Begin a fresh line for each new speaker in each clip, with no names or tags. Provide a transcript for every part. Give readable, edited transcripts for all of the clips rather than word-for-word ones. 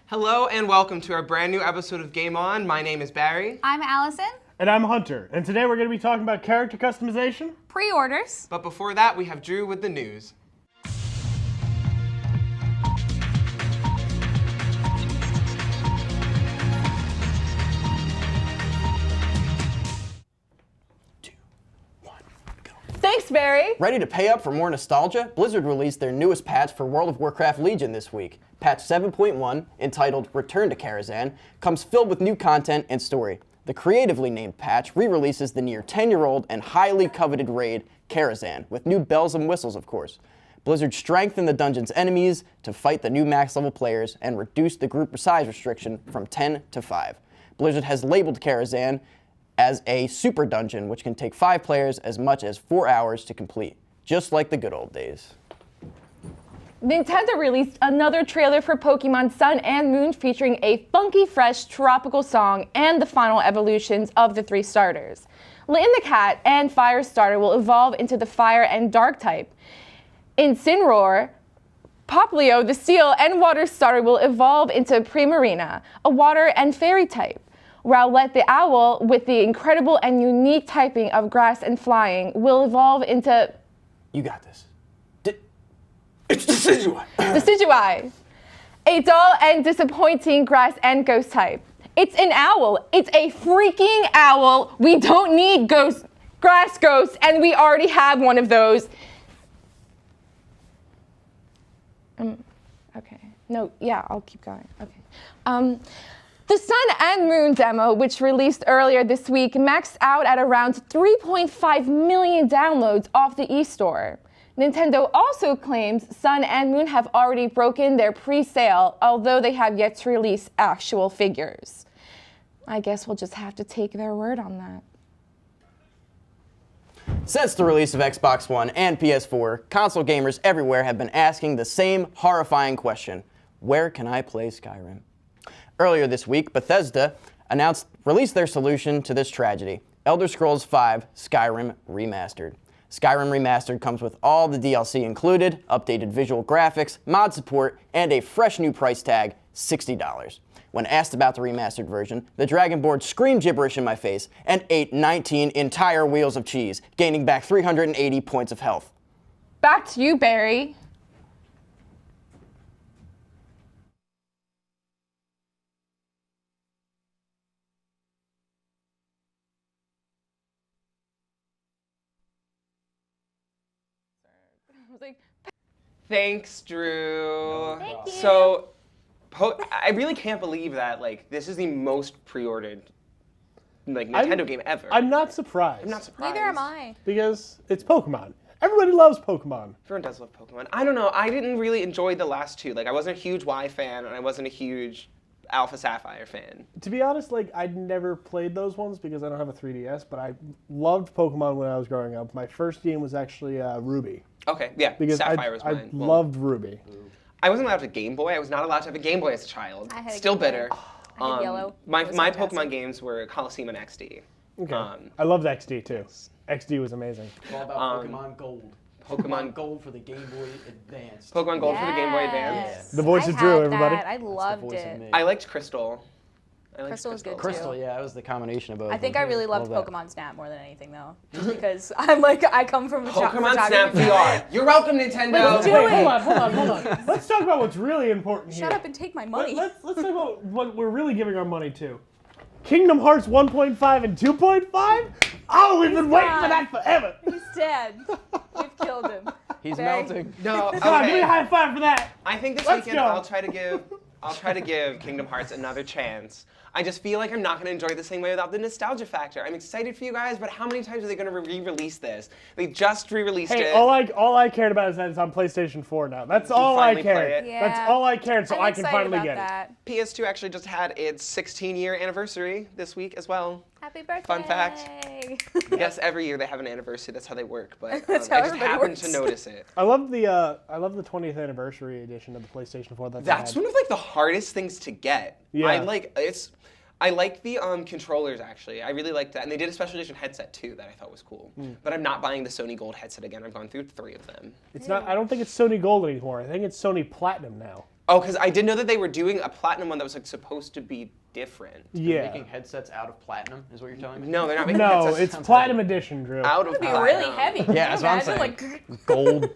Hello and welcome to our brand new episode of Game On. My name is Barry.
I'm Allison.
And I'm Hunter. And today we're going to be talking about character customization.
Pre-orders.
But before that, we have Drew with the news.
Thanks, Barry.
Ready to pay up for more nostalgia? Blizzard released their newest patch for World of Warcraft Legion this week. Patch 7.1, entitled Return to Karazhan, comes filled with new content and story. The creatively named patch re-releases the near 10-year-old and highly coveted raid, Karazhan, with new bells and whistles, of course. Blizzard strengthened the dungeon's enemies to fight the new max-level players and reduced the group size restriction from 10 to 5. Blizzard has labeled Karazhan as a super dungeon, which can take 5 players as much as 4 hours to complete, just like the good old days.
Nintendo released another trailer for Pokemon Sun and Moon featuring a funky, fresh, tropical song and the final evolutions of the 3 starters. Lyn the Cat and Fire Starter will evolve into the Fire and Dark type. Incineroar, Poplio the Steel and Water Starter will evolve into Primarina, a Water and Fairy type. Rowlet the Owl, with the incredible and unique typing of Grass and Flying, will evolve into...
You got this. It's Decidueye.
Decidueye, a dull and disappointing Grass and Ghost type. It's an owl. It's a freaking owl. We don't need grass ghosts, and we already have one of those. Okay. No, yeah, I'll keep going. Okay. The Sun and Moon demo, which released earlier this week, maxed out at around 3.5 million downloads off the eStore. Nintendo also claims Sun and Moon have already broken their pre-sale, although they have yet to release actual figures. I guess we'll just have to take their word on that.
Since the release of Xbox One and PS4, console gamers everywhere have been asking the same horrifying question: where can I play Skyrim? Earlier this week, Bethesda released their solution to this tragedy: Elder Scrolls V Skyrim Remastered. Skyrim Remastered comes with all the DLC included, updated visual graphics, mod support, and a fresh new price tag, $60. When asked about the remastered version, the Dragonborn screamed gibberish in my face and ate 19 entire wheels of cheese, gaining back 380 points of health.
Back to you, Barry.
Thanks, Drew.
Thank you.
So, I really can't believe that this is the most pre-ordered Nintendo game ever.
I'm not surprised.
I'm not surprised.
Neither am I.
Because it's Pokemon. Everybody loves Pokemon.
Everyone does love Pokemon. I don't know. I didn't really enjoy the last two. I wasn't a huge Y fan, and I wasn't a huge Alpha Sapphire fan.
To be honest, I'd never played those ones because I don't have a 3DS, but I loved Pokemon when I was growing up. My first game was actually Ruby.
Okay, yeah.
Because
Sapphire was
I
mine.
loved Ruby.
I wasn't allowed to Game Boy. I was not allowed to have a Game Boy as a child.
I had a
Still
Game Boy.
bitter.
I had yellow.
My
It was fantastic.
Pokemon games were Coliseum and XD.
Okay. I loved XD too. XD was amazing.
All about Pokemon Gold.
Pokemon
Gold for the Game Boy Advance.
Pokemon Gold for the Game Boy
Yes.
Advance.
The voice
I
of Drew,
had
everybody.
that. I loved it.
I liked Crystal.
Crystal was good too.
Crystal, yeah, it was the combination of both.
I think I really loved
Love that.
Pokemon Snap more than anything though, just because I come from a
Pokemon Snap
photography
VR.
family.
You're welcome, Nintendo.
Let's do
Wait,
it.
hold on. Let's talk about what's really important here.
Shut up and take my money.
Let's talk about what we're really giving our money to. Kingdom Hearts 1.5 and 2.5? Oh, we've been waiting for that forever.
He's dead. We've killed him.
He's
Barry.
melting.
No,
Come on, give me a
okay.
high five for that.
I think this
Let's
weekend
go.
I'll try to give Kingdom Hearts another chance. I just feel like I'm not going to enjoy it the same way without the nostalgia factor. I'm excited for you guys, but how many times are they going to re-release this? They just re-released
Hey,
it.
all I cared about is that it's on PlayStation 4 now. That's all I
finally play
cared.
it?
Yeah.
That's all I cared, so
I'm
I can
excited
finally
about
get
that.
PS2 actually just had its 16-year anniversary this week as well.
Happy birthday.
Fun fact. I guess every year they have an anniversary. That's how they work. But
That's
I
how
just
everybody
happened to
works.
notice it.
I love the 20th anniversary edition of the PlayStation 4 that they
That's
had.
one of the hardest things to get.
Yeah.
I like the controllers actually. I really like that, and they did a special edition headset too that I thought was cool. But I'm not buying the Sony Gold headset again. I've gone through 3 of them.
It's not. I don't think it's Sony Gold anymore. I think it's Sony Platinum now.
Oh, because I did know that they were doing a platinum one that was like supposed to be different.
Yeah.
Making headsets out of platinum is what you're telling me?
No, they're not making
No,
headsets
it's platinum edition, Drew.
out of
It'd be
platinum.
really heavy.
Yeah, that's what I'm
Imagine,
saying. Gold.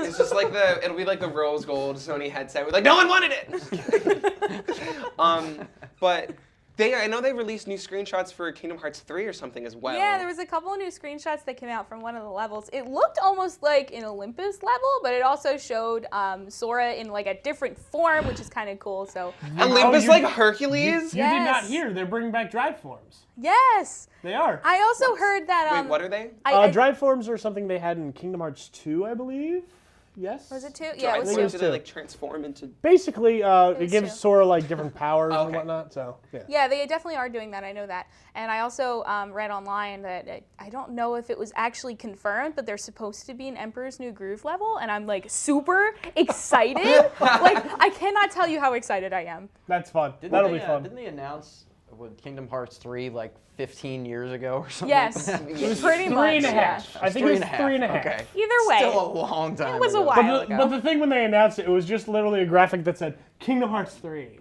It's just like it'll be like the rose gold Sony headset. We're like, no one wanted it. But I know they released new screenshots for Kingdom Hearts 3 or something as well.
Yeah, there was a couple of new screenshots that came out from one of the levels. It looked almost like an Olympus level, but it also showed Sora in like a different form, which is kind of cool. So
Olympus
you-
like Hercules.
You did not
Yes.
hear. They're bringing back drive forms.
yes,
They are.
I also heard that.
Wait, what are they?
Drive forms are something they had in Kingdom Hearts 2, I believe. Yes?
Was it 2?
Yeah,
Yeah, it was
think
2.
it was
do they
two.
like transform into?
Basically, it
was
gives
two.
Sora like different powers and
Okay.
whatnot, so yeah.
Yeah, they definitely are doing that. I know that. And I also read online that I don't know if it was actually confirmed, but there's supposed to be an Emperor's New Groove level, and I'm like super excited. Like, I cannot tell you how excited I am.
That's fun.
Didn't
That'll
they,
be fun.
Didn't they announce with Kingdom Hearts 3 like 15 years ago or something?
Yes,
Like that?
It was
pretty
three
much,
and a half.
yeah.
I think it was 3.5.
Okay.
Either way,
Still a long time.
it was a
ago.
while ago.
But the thing when they announced it, it was just literally a graphic that said Kingdom Hearts 3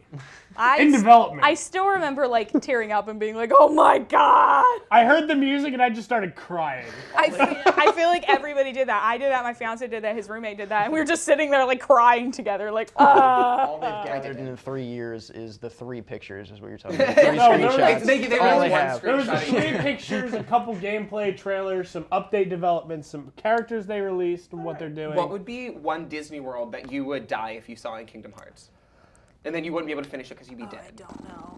I
in development.
I still remember like tearing up and being like, "Oh my god!"
I heard the music and I just started crying.
I feel like everybody did that. I did that. My fiance did that. His roommate did that, and we were just sitting there like crying together, like,
All they've gathered in 3 years is the 3 pictures, is what you're telling me. 3
No, there was-
screenshots.
They
That's all
released
they
one
have.
There was the
screenshot.
3 pictures, a couple gameplay trailers, some update developments, some characters they released and what they're doing.
What would be one Disney World that you would die if you saw in Kingdom Hearts? And then you wouldn't be able to finish it because you'd be
I
dead.
don't know.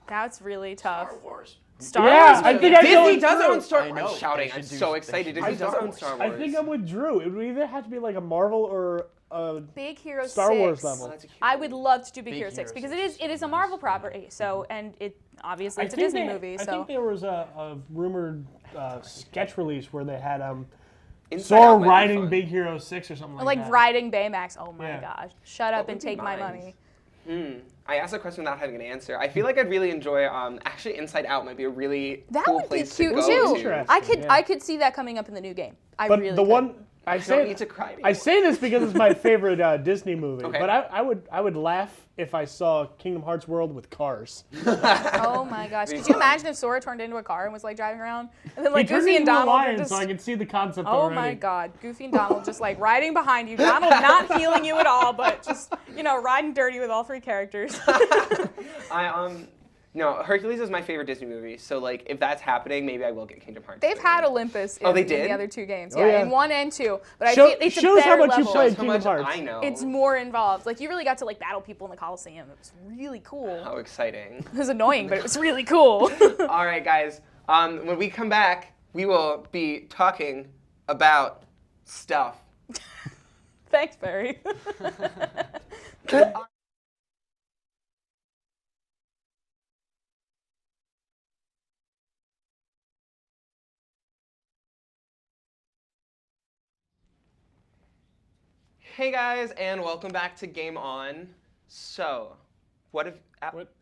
That's really tough.
Star Wars.
Star
Yeah,
Wars.
I
maybe.
think I know
Disney
it's
does
true.
own Star
I
Wars.
know.
I'm shouting.
They
I'm
should
so
do-
excited.
they
Disney
should
does
do
own Star Wars.
I think I'm with Drew. It would either have to be like a Marvel or a
Big Hero
Star
6.
Wars
Oh,
level.
that's a cute
I
one.
would love to do Big
Big
Hero 6
Hero
because
6
it is a Marvel property. So and it obviously it's a
think
Disney
they-
movie.
I
So
think there was a rumored sketch release where they had
Inside
Sora
Out might be
riding
fun.
Big Hero 6 or something like
like
that.
riding Baymax. Oh my
Yeah.
gosh! Shut up
What
and
would be
take my
mine?
money.
I asked a question without having an answer. I feel like I'd really enjoy. Actually, Inside Out might be a really
That
cool
would be
place
cute
to go
too.
to.
Interesting.
I could see that coming up in the new game. I
But
really
the
could.
one I
I don't
say
need to cry.
I say this because it's my favorite Disney movie.
Okay.
But I would laugh if I saw Kingdom Hearts World with cars.
Oh my gosh! Could you imagine if Sora turned into a car and was like driving around, and then like
he turned
Goofy and
into a
Donald were
lion,
just.
so I could see the concept
Oh
already.
my God, Goofy and Donald just like riding behind you. Donald not healing you at all, but just riding dirty with all 3 characters.
No, Hercules is my favorite Disney movie. So like, if that's happening, maybe I will get Kingdom Hearts.
They've
3.
had Olympus in,
they
in
did?
the other 2 games.
Oh,
Yeah,
yeah.
in 1 and 2. But
Show-
I feel it's a
shows how
better
much you
level.
played
Shows how
Kingdom
much
Hearts.
I know.
It's more involved. Like you really got to like battle people in the Coliseum. It was really cool.
How exciting!
It was annoying, but it was really cool.
All right, guys. When we come back, we will be talking about stuff.
Thanks, Barry.
Hey guys, and welcome back to Game On. So, what if?
What?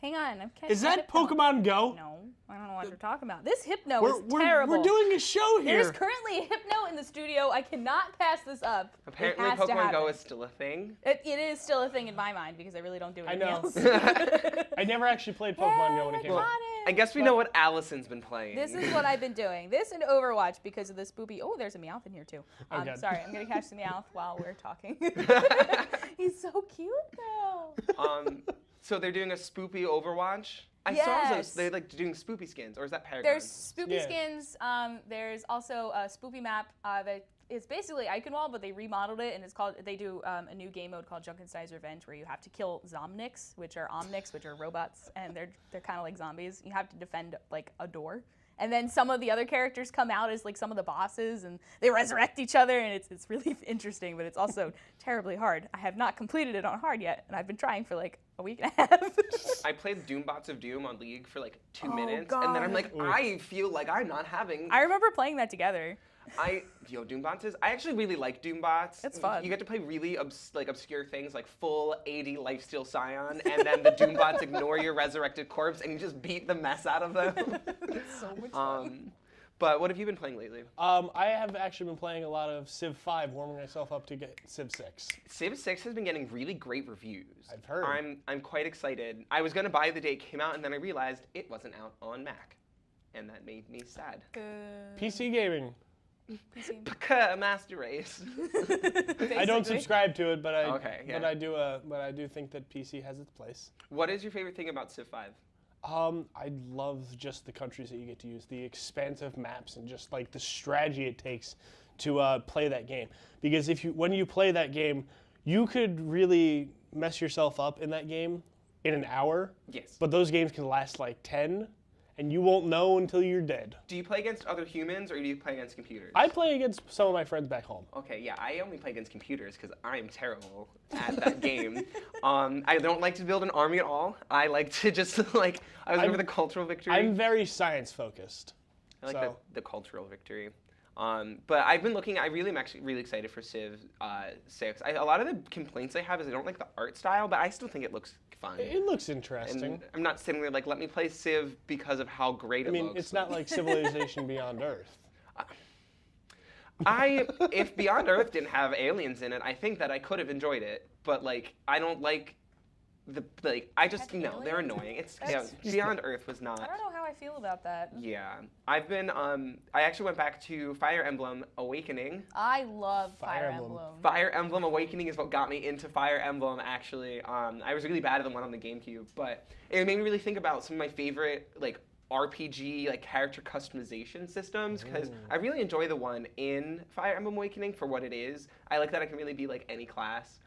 Hang on, I'm catching
Is that
Hypno.
Pokemon Go?
No, I don't know what you're talking about. This Hypno
We're,
is terrible.
we're doing a show
There's
here.
currently a Hypno in the studio. I cannot pass this up.
Apparently,
it has to
Pokemon Go
happen.
is still a thing.
It is still a thing in my mind because I really don't do
I
anything
know.
else.
I never actually played Pokemon Go when it came
got
out.
it.
I guess we know what Allison's been playing.
This is what I've been doing. This and Overwatch because of the spoopy. Oh, there's a Meowth in here too.
Oh, good.
Sorry, I'm gonna catch the Meowth while we're talking. He's so cute though.
So they're doing a spoopy Overwatch. I saw
Yes.
those. They're like doing spoopy skins, or is that Paragon?
There's spoopy
Yeah.
skins. There's also a spoopy map that is basically Iconwall, but they remodeled it and it's called. They do a new game mode called Junkenstein's Revenge, where you have to kill Zomniks, which are Omnics, which are robots, and they're kind of like zombies. You have to defend like a door. And then some of the other characters come out as like some of the bosses, and they resurrect each other, and it's really interesting, but it's also terribly hard. I have not completed it on hard yet, and I've been trying for like a week and a half.
I played Doombots of Doom on League for like 2
Oh,
minutes, and then I'm
God.
like, I feel like I'm not having.
I remember playing that together.
Doombots is. I actually really like Doombots.
It's fun.
You get to play really obscure things like full 80 lifesteal Scion, and then the Doombots ignore your resurrected corpse, and you just beat the mess out of them.
It's so much fun.
But what have you been playing lately?
I have actually been playing a lot of Civ 5, warming myself up to get Civ 6.
Civ 6 has been getting really great reviews.
I've heard.
I'm quite excited. I was going to buy the day it came out, and then I realized it wasn't out on Mac. And that made me sad.
PC gaming.
Master Race.
I don't subscribe to it, but I do think that PC has its place.
What is your favorite thing about Civ 5?
I love just the countries that you get to use, the expansive maps, and just like the strategy it takes to play that game. Because when you play that game, you could really mess yourself up in that game in an hour.
Yes.
But those games can last like 10, and you won't know until you're dead.
Do you play against other humans, or do you play against computers?
I play against some of my friends back home.
Okay, yeah, I only play against computers because I am terrible at that game. I don't like to build an army at all. I like to just I was over the cultural victory.
I'm very science focused.
I like the cultural victory. But I've been looking. I'm actually really excited for Civ 6. A lot of the complaints I have is I don't like the art style, but I still think it looks fun.
It looks interesting.
And I'm not sitting there like, let me play Civ because of how great it looks.
I mean, it's not like Civilization Beyond Earth.
If Beyond Earth didn't have aliens in it, I think that I could have enjoyed it. But I don't like they're annoying. Beyond Earth was not.
I don't know how I feel about that.
Yeah, I've been. I actually went back to Fire Emblem Awakening.
I love Fire Emblem.
Fire Emblem Awakening is what got me into Fire Emblem. Actually, I was really bad at the one on the GameCube, but it made me really think about some of my favorite RPG character customization systems, because I really enjoy the one in Fire Emblem Awakening for what it is. I like that I can really be any class.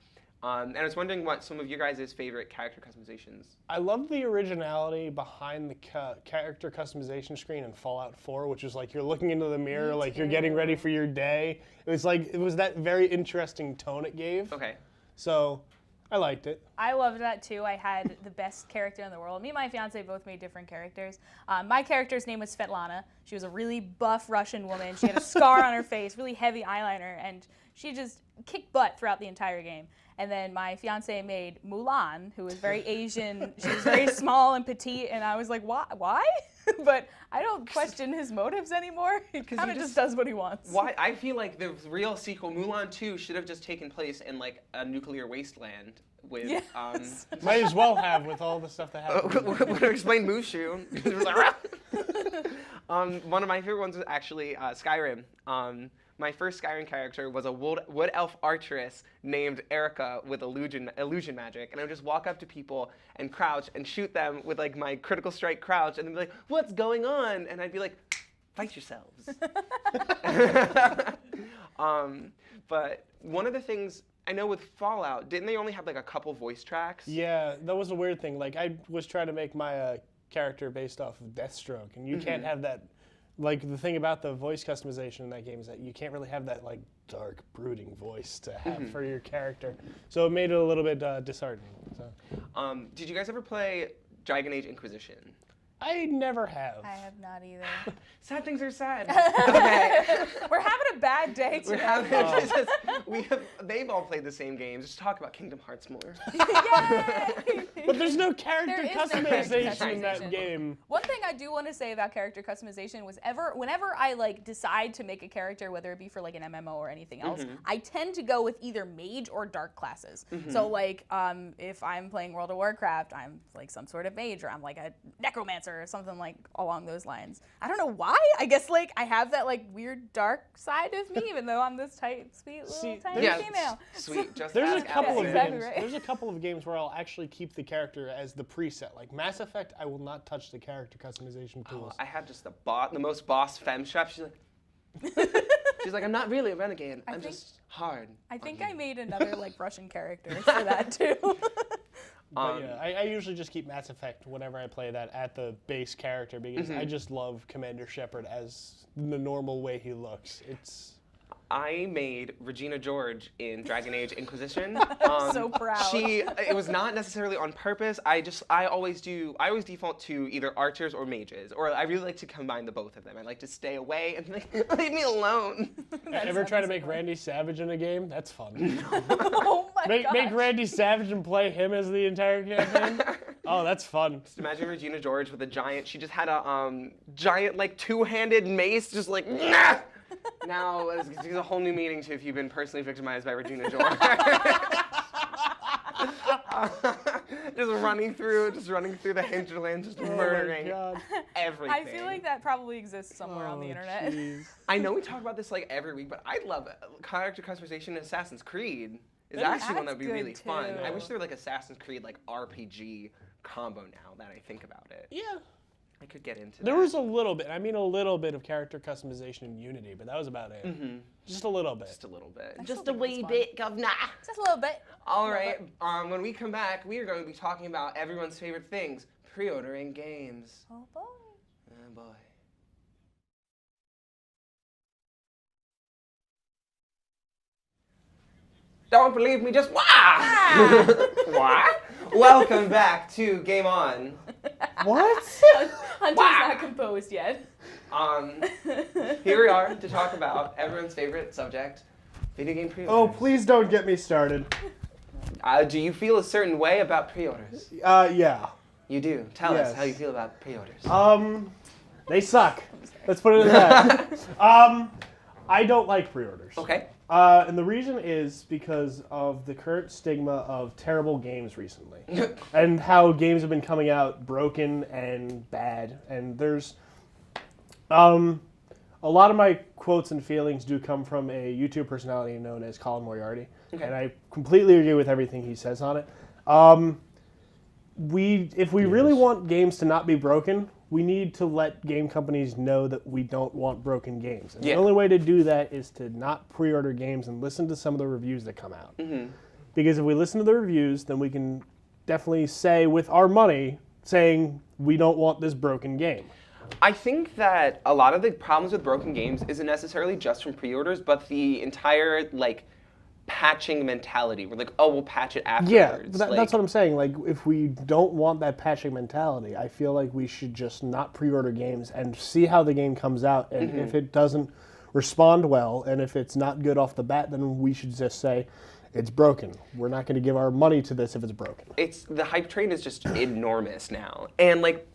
And I was wondering what some of your guys' favorite character customizations.
I love the originality behind the character customization screen in Fallout 4, which is you're looking into the mirror, you're getting ready for your day. It was that very interesting tone it gave.
Okay.
So, I liked it.
I loved that too. I had the best character in the world. Me and my fiance both made different characters. My character's name was Svetlana. She was a really buff Russian woman. She had a scar on her face, really heavy eyeliner, and she just kicked butt throughout the entire game. And then my fiance made Mulan, who was very Asian. She was very small and petite, and I was like, why? But I don't question his motives anymore. He kind of just does what he wants.
Why? I feel like the real sequel, Mulan 2, should have just taken place in a nuclear wasteland with.
Yes.
Might as well have with all the stuff that happened.
Would have explained Mushu. It was one of my favorite ones was actually Skyrim. My first Skyrim character was a wood elf archeress named Erica with illusion magic, and I would just walk up to people and crouch and shoot them with my critical strike crouch, and they'd be like, "What's going on?" And I'd be like, "Fight yourselves." But one of the things I know with Fallout, didn't they only have a couple voice tracks?
Yeah, that was a weird thing. I was trying to make my character based off of Deathstroke, and you can't have that. The thing about the voice customization in that game is that you can't really have that dark, brooding voice to have for your character. So it made it a little bit disheartening. So.
Did you guys ever play Dragon Age Inquisition?
I never have.
I have not either.
Sad things are sad. Okay.
We're having a bad day today.
They've all played the same games. Just talk about Kingdom Hearts more.
Yay!
But there's no character
There is no
customization
character
in that
customization.
game.
One thing I do want to say about character customization was whenever I decide to make a character, whether it be for an MMO or anything else, I tend to go with either mage or dark classes. So if I'm playing World of Warcraft, I'm some sort of mage, or I'm a necromancer or something along those lines. I don't know why. I guess I have that weird dark side of me, even though I'm this tight, sweet little tiny female.
Sweet. Just
There's a
ask
couple of
Alex.
exactly
games.
right.
There's a couple of games where I'll actually keep the character as the preset. Like Mass Effect, I will not touch the character customization tools.
I had just the most boss femme chef. She's like, I'm not really a renegade. I'm just hard.
I think I made another Russian character for that too.
But yeah, I usually just keep Mass Effect whenever I play that at the base character because I just love Commander Shepard as the normal way he looks.
I made Regina George in Dragon Age Inquisition.
So proud.
It was not necessarily on purpose. I always default to either archers or mages, or I really like to combine the both of them. I like to stay away and leave me alone.
Ever try to make Randy Savage in a game? That's fun.
Oh my god.
Make Randy Savage and play him as the entire campaign? Oh, that's fun.
Just imagine Regina George with a giant. She just had a giant like two-handed mace, just like. Nah! Now there's a whole new meaning to if you've been personally victimized by Regina George. just running through the hinterland, just murdering everything.
I feel like that probably exists somewhere on the internet.
Jeez.
I know we talk about this like every week, but I love it. Character customization in Assassin's Creed is actually one that would be
That's
really
good,
fun. I
too.
wish there were like Assassin's Creed like RPG combo now that I think about it.
Yeah.
I could get into
There
that.
was a little bit of character customization in Unity, but that was about it. Just a little bit.
Just a little bit.
I
Just
still
a
think it's
wee
fun.
bit, governor.
Just a little bit.
All right. When we come back, we are going to be talking about everyone's favorite things: pre-ordering games.
Oh boy.
Oh boy. Don't believe me? Just wah! What? Welcome back to Game On.
What?
Hunter's not composed yet.
Here we are to talk about everyone's favorite subject: video game pre-orders.
Oh, please don't get me started.
Do you feel a certain way about pre-orders?
Yeah.
You do. Tell us
Yes.
how you feel about pre-orders.
They suck. Let's put it in that. I don't like pre-orders.
Okay.
And the reason is because of the current stigma of terrible games recently. And how games have been coming out broken and bad. And there's a lot of my quotes and feelings do come from a YouTube personality known as Colin Moriarty.
Okay.
And I completely agree with everything he says on it. If we really want games to not be broken, we need to let game companies know that we don't want broken games. And
Yeah.
the only way to do that is to not pre-order games and listen to some of the reviews that come out. Because if we listen to the reviews, then we can definitely say with our money, saying we don't want this broken game.
I think that a lot of the problems with broken games isn't necessarily just from pre-orders, but the entire like patching mentality. We're like, oh, we'll patch it afterwards.
Yeah,
Like,
that's what I'm saying. Like, if we don't want that patching mentality, I feel like we should just not pre-order games and see how the game comes out. And if it doesn't respond well, and if it's not good off the bat, then we should just say, it's broken. We're not going to give our money to this if it's broken.
It's the hype train is just enormous now, and like.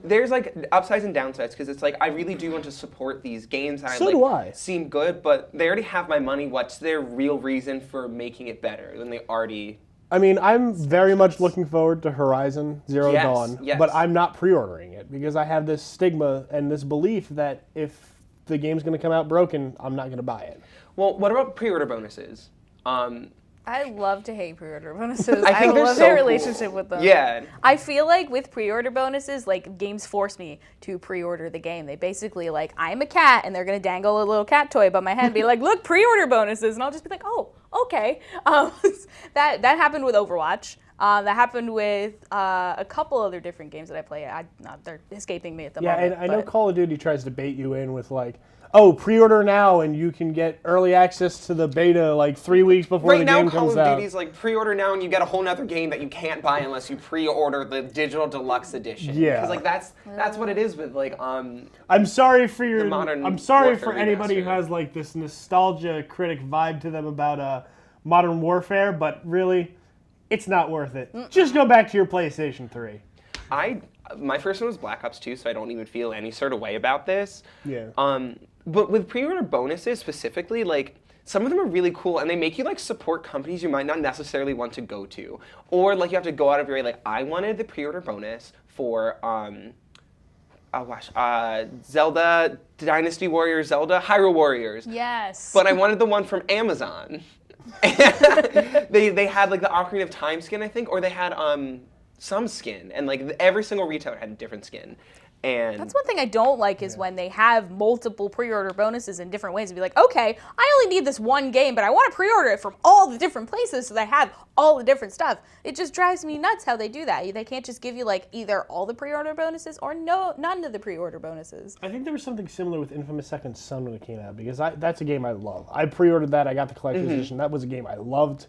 There's like upsides and downsides because it's like I really do want to support these games that
So do I.
seem good, but they already have my money. What's their real reason for making it better than they already?
I mean, I'm very much looking forward to Horizon Zero
Yes,
Dawn,
yes.
but I'm not pre-ordering it because I have this stigma and this belief that if the game's going to come out broken, I'm not going to buy it.
Well, what about pre-order bonuses?
I love to hate pre-order bonuses.
I think they're
love
so
their
cool.
relationship with them.
Yeah.
I feel like with pre-order bonuses, like games force me to pre-order the game. They basically like, I'm a cat, and they're gonna dangle a little cat toy above my head and be like, look, pre-order bonuses, and I'll just be like, oh, okay. That happened with Overwatch. That happened with a couple other different games that I play. They're escaping me at the
Yeah,
moment.
and I know
but-
Call of Duty tries to bait you in with like, oh, pre-order now and you can get early access to the beta like 3 weeks before
Right
the
now,
game
Call
comes
of
out.
Duty's like pre-order now, and you get a whole nother game that you can't buy unless you pre-order the digital deluxe edition.
Yeah.
Because like that's what it is with like
I'm sorry for your.
Modern
I'm sorry
Warfare
for anybody who
remaster.
has like this nostalgia critic vibe to them about Modern Warfare, but really, it's not worth it. Just go back to your PlayStation 3.
My first one was Black Ops 2, so I don't even feel any sort of way about this.
Yeah.
But with pre-order bonuses specifically, like some of them are really cool, and they make you like support companies you might not necessarily want to go to, or like you have to go out of your way. Like I wanted the pre-order bonus for Zelda Dynasty Warriors, Zelda Hyrule Warriors.
Yes.
But I wanted the one from Amazon. they had like the Ocarina of Time skin, I think, or they had some skin, and like every single retailer had a different skin. And
That's one thing I don't like is when they have multiple pre-order bonuses in different ways. And be like, okay, I only need this one game, but I want to pre-order it from all the different places so they have all the different stuff. It just drives me nuts how they do that. They can't just give you like either all the pre-order bonuses or none of the pre-order bonuses.
I think there was something similar with Infamous Second Son when it came out because that's a game I love. I pre-ordered that. I got the collector's edition. That was a game I loved.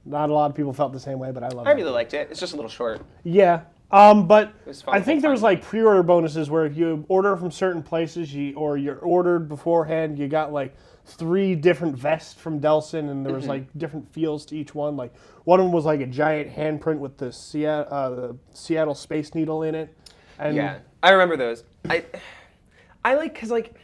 Not a lot of people felt the same way, but I loved it.
I really liked it. It's just a little short.
Yeah, But
was fun
I
the
think
whole
there was
time.
like pre-order bonuses where if you order from certain places, or you're ordered beforehand, you got like 3 different vests from Delson, and there was like different feels to each one. Like one of them was like a giant handprint with the Seattle Space Needle in it. And
Yeah, I remember those. I like because like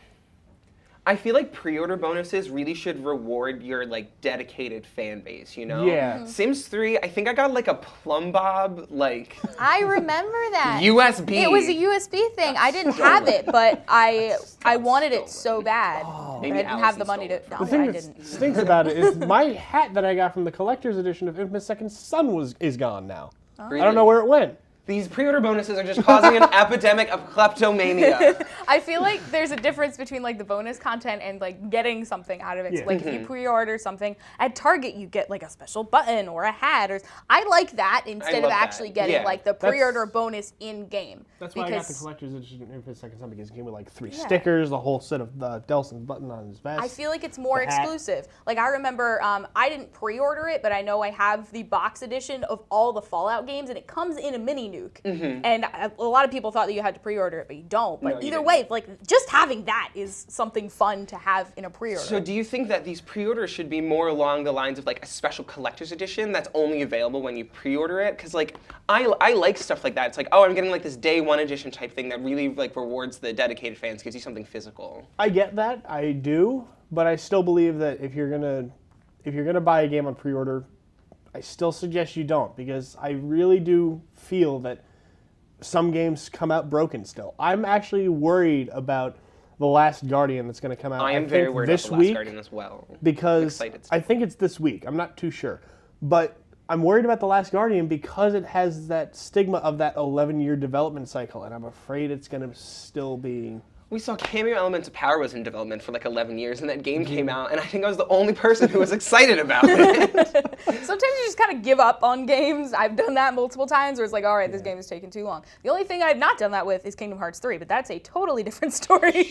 I feel like pre-order bonuses really should reward your like dedicated fan base. You know.
Yeah.
Sims 3, I think I got like a plumb bob like
I remember that.
USB.
It was a USB thing. I didn't have it, but I wanted it so bad. But
Maybe
I didn't have the
Allison
money to.
stole it
No,
The thing
I
that
didn't.
stinks about it is my hat that I got from the collector's edition of Infamous Second Son is gone now. I don't know where it went.
These pre-order bonuses are just causing an epidemic of kleptomania.
I feel like there's a difference between like the bonus content and like getting something out of it. So,
Yeah.
like if you pre-order something at Target, you get like a special button or a hat. Or I like that instead of
love that.
actually getting
Yeah.
like the
That's-
pre-order bonus in game.
That's why I got the collector's edition of Infamous Second Son, because it came with like 3
Yeah.
stickers, the whole set of the Delson button on his vest.
I feel like it's more
The hat.
exclusive. Like I remember, I didn't pre-order it, but I know I have the box edition of all the Fallout games, and it comes in a mini nuke. And a lot of people thought that you had to pre-order it, but you don't. But
No, you
either
didn't.
way, like just having that is something fun to have in a pre-order.
So do you think that these pre-orders should be more along the lines of like a special collector's edition that's only available when you pre-order it? Because like I like stuff like that. It's like, oh, I'm getting like this day 1 edition type thing that really like rewards the dedicated fans, gives you something physical.
I get that, I do, but I still believe that if you're gonna buy a game on pre-order, I still suggest you don't, because I really do feel that some games come out broken still. I'm actually worried about The Last Guardian that's going to come out.
I am
think
very worried about
this
The Last
week,
Guardian as well.
because
Excited
I
still.
think it's this week. I'm not too sure, but I'm worried about The Last Guardian because it has that stigma of that 11-year development cycle, and I'm afraid it's going to still be.
We saw Cameo Elements of Power was in development for like 11 years, and that game came out, and I think I was the only person who was excited about it.
Sometimes you just kind of give up on games. I've done that multiple times where it's like, all right, this game is taking too long. The only thing I've not done that with is Kingdom Hearts 3, but that's a totally different story.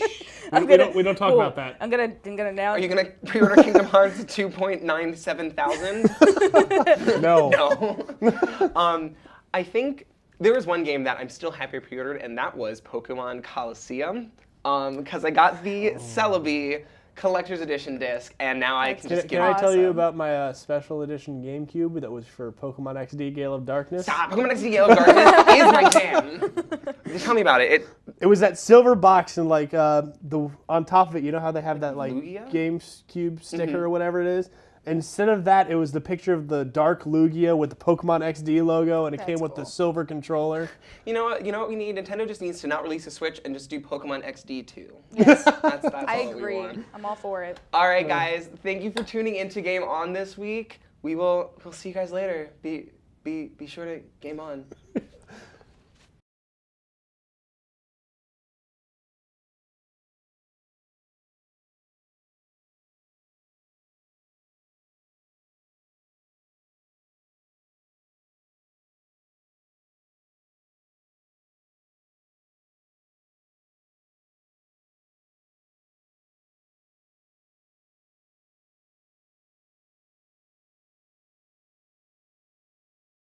We don't talk about that.
I'm gonna now.
Are you gonna pre-order Kingdom Hearts 2.97 thousand?
No.
No. I think there was one game that I'm still happy I pre-ordered, and that was Pokemon Coliseum. Because I got the Celebi Collector's Edition disc, and now I can just
Can
get
I tell you
Awesome.
about my special edition GameCube that was for Pokemon XD Gale of Darkness?
Stop. Pokemon XD Yellow Darkness is my jam. Just tell me about it.
It was that silver box, and like the on top of it, you know how they have that like
Lugia?
GameCube sticker or whatever it is. Instead of that, it was the picture of the dark Lugia with the Pokemon XD logo, and it came with the
cool.
silver controller.
You know what we need? Nintendo just needs to not release a Switch and just do Pokemon XD too.
Yes,
That's
I
all we
agree.
want.
I'm all for it.
All right, guys. Thank you for tuning into Game On this week. We'll see you guys later. Be sure to game on.